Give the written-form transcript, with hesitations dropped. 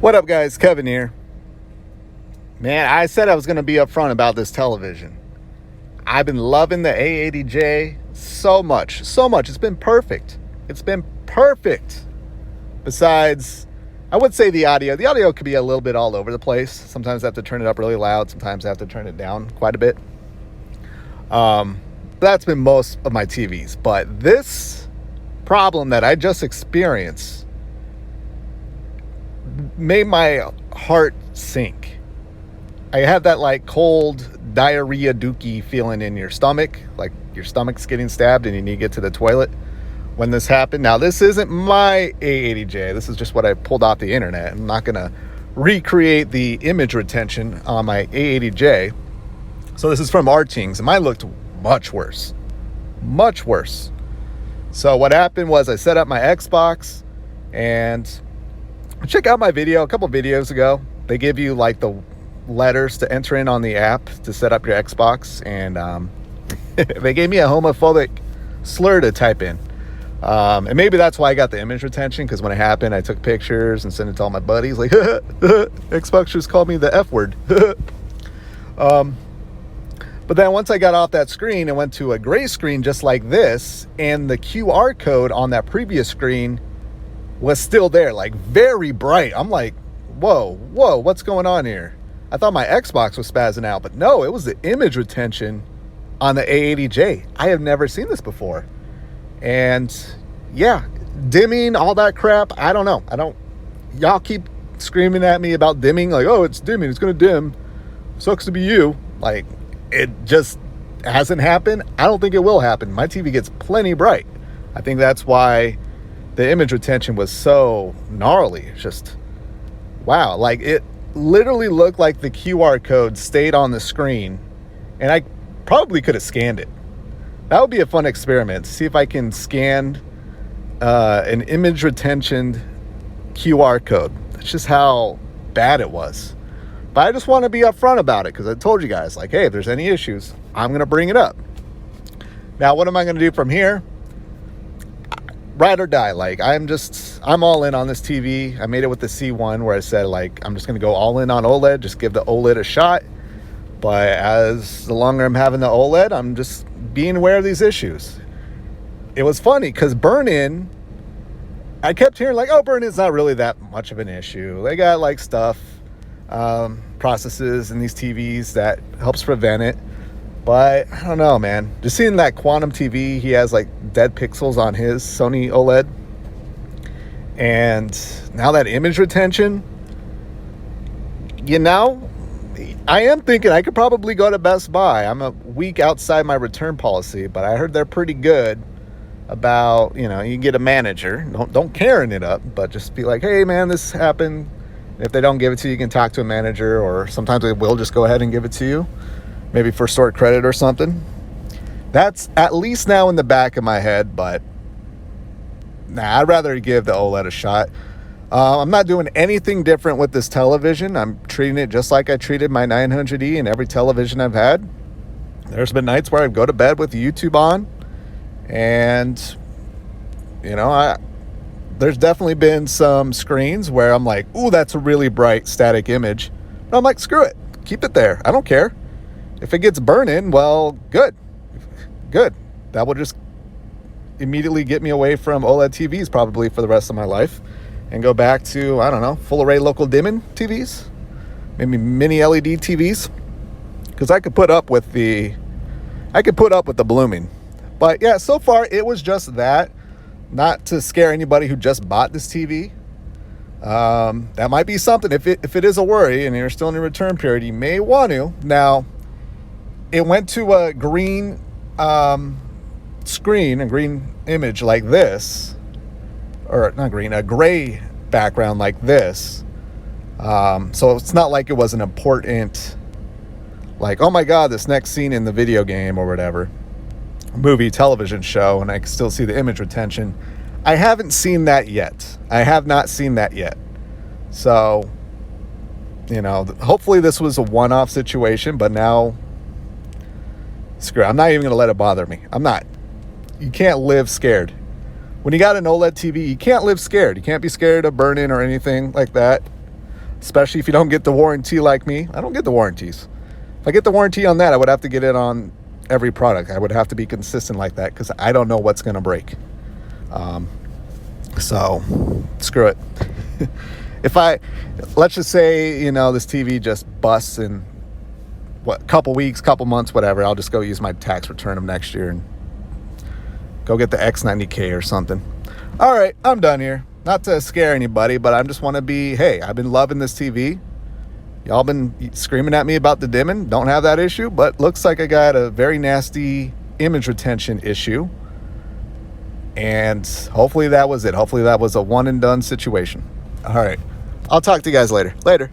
What up, guys? Kevin here. Man, I said I was going to be upfront about this television. I've been loving the A80J so much. It's been perfect. Besides, I would say the audio. The audio could be a little bit all over the place. Sometimes I have to turn it up really loud. Sometimes I have to turn it down quite a bit. That's been most of my TVs. But this problem that I just experienced made my heart sink. I had that like cold diarrhea dookie feeling in your stomach, like your stomach's getting stabbed and you need to get to the toilet when this happened. Now, this isn't my A80J. This is just what I pulled off the internet. I'm not going to recreate the image retention on my A80J. So this is from Artings, and mine looked much worse. So what happened was I set up my Xbox, and check out my video a couple videos ago. They give you like the letters to enter in on the app to set up your Xbox, and they gave me a homophobic slur to type in. And maybe that's why I got the image retention, because when it happened, I took pictures and sent it to all my buddies like, Xbox just called me the F word. But then once I got off that screen and went to a gray screen just like this, and the QR code on that previous screen was still there, like very bright. I'm like, whoa, what's going on here? I thought my Xbox was spazzing out, but no, it was the image retention on the A80J. I have never seen this before. And yeah, dimming, all that crap, I don't know. Y'all keep screaming at me about dimming, like, oh, it's dimming, it's gonna dim. Sucks to be you. Like, it just hasn't happened. I don't think it will happen. My TV gets plenty bright. I think that's why the image retention was so gnarly. It's just, wow. Like, it literally looked like the QR code stayed on the screen, and I probably could have scanned it. That would be a fun experiment, to see if I can scan an image retention QR code. That's just how bad it was. But I just want to be upfront about it, because I told you guys, like, hey, if there's any issues, I'm going to bring it up. Now, what am I going to do from here? Ride or die. Like, I'm all in on this TV. I made it with the C1, where I said, like, I'm just going to go all in on OLED, just give the OLED a shot. But as the longer I'm having the OLED, I'm just being aware of these issues. It was funny, because burn-in, I kept hearing, like, oh, burn-in's not really that much of an issue. They got, like, stuff, processes in these TVs that helps prevent it. But I don't know, man. Just seeing that Quantum TV, he has like dead pixels on his Sony OLED. And now that image retention, I am thinking I could probably go to Best Buy. I'm a week outside my return policy, but I heard they're pretty good about, you can get a manager. Don't Karen it up, but just be like, hey, man, this happened. If they don't give it to you, you can talk to a manager, or sometimes they will just go ahead and give it to you. Maybe for short credit or something. That's at least now in the back of my head, but I'd rather give the OLED a shot. I'm not doing anything different with this television. I'm treating it just like I treated my 900E and every television I've had. There's been nights where I go to bed with YouTube on, and there's definitely been some screens where I'm like, ooh, that's a really bright static image. But I'm like, screw it. Keep it there. I don't care. If it gets burn-in, well, good. That will just immediately get me away from OLED TVs probably for the rest of my life, and go back to, I don't know, full array local dimming TVs, maybe mini LED TVs, because I could put up with the blooming. But yeah, so far it was just that. Not to scare anybody who just bought this TV. That might be something. If it is a worry and you're still in a return period, you may want to. Now, it went to a green screen, a green image like this, or not green, a gray background like this. So it's not like it was an important, like, oh my God, this next scene in the video game or whatever, movie, television show, and I can still see the image retention. I haven't seen that yet. I have not seen that yet. So, hopefully this was a one-off situation, but now, screw it. I'm not even going to let it bother me. I'm not. You can't live scared. When you got an OLED TV, you can't live scared. You can't be scared of burn-in or anything like that. especially if you don't get the warranty like me. I don't get the warranties. If I get the warranty on that, I would have to get it on every product. I would have to be consistent like that because I don't know what's going to break. So screw it. Let's just say, this TV just busts in couple weeks, couple months, whatever, I'll just go use my tax return of next year and go get the X90K or something. All right, I'm done here. Not to scare anybody, but I just want to be, hey, I've been loving this TV. Y'all been screaming at me about the dimming. Don't have that issue, but looks like I got a very nasty image retention issue. And hopefully that was it. Hopefully that was a one and done situation. All right. I'll talk to you guys later. Later.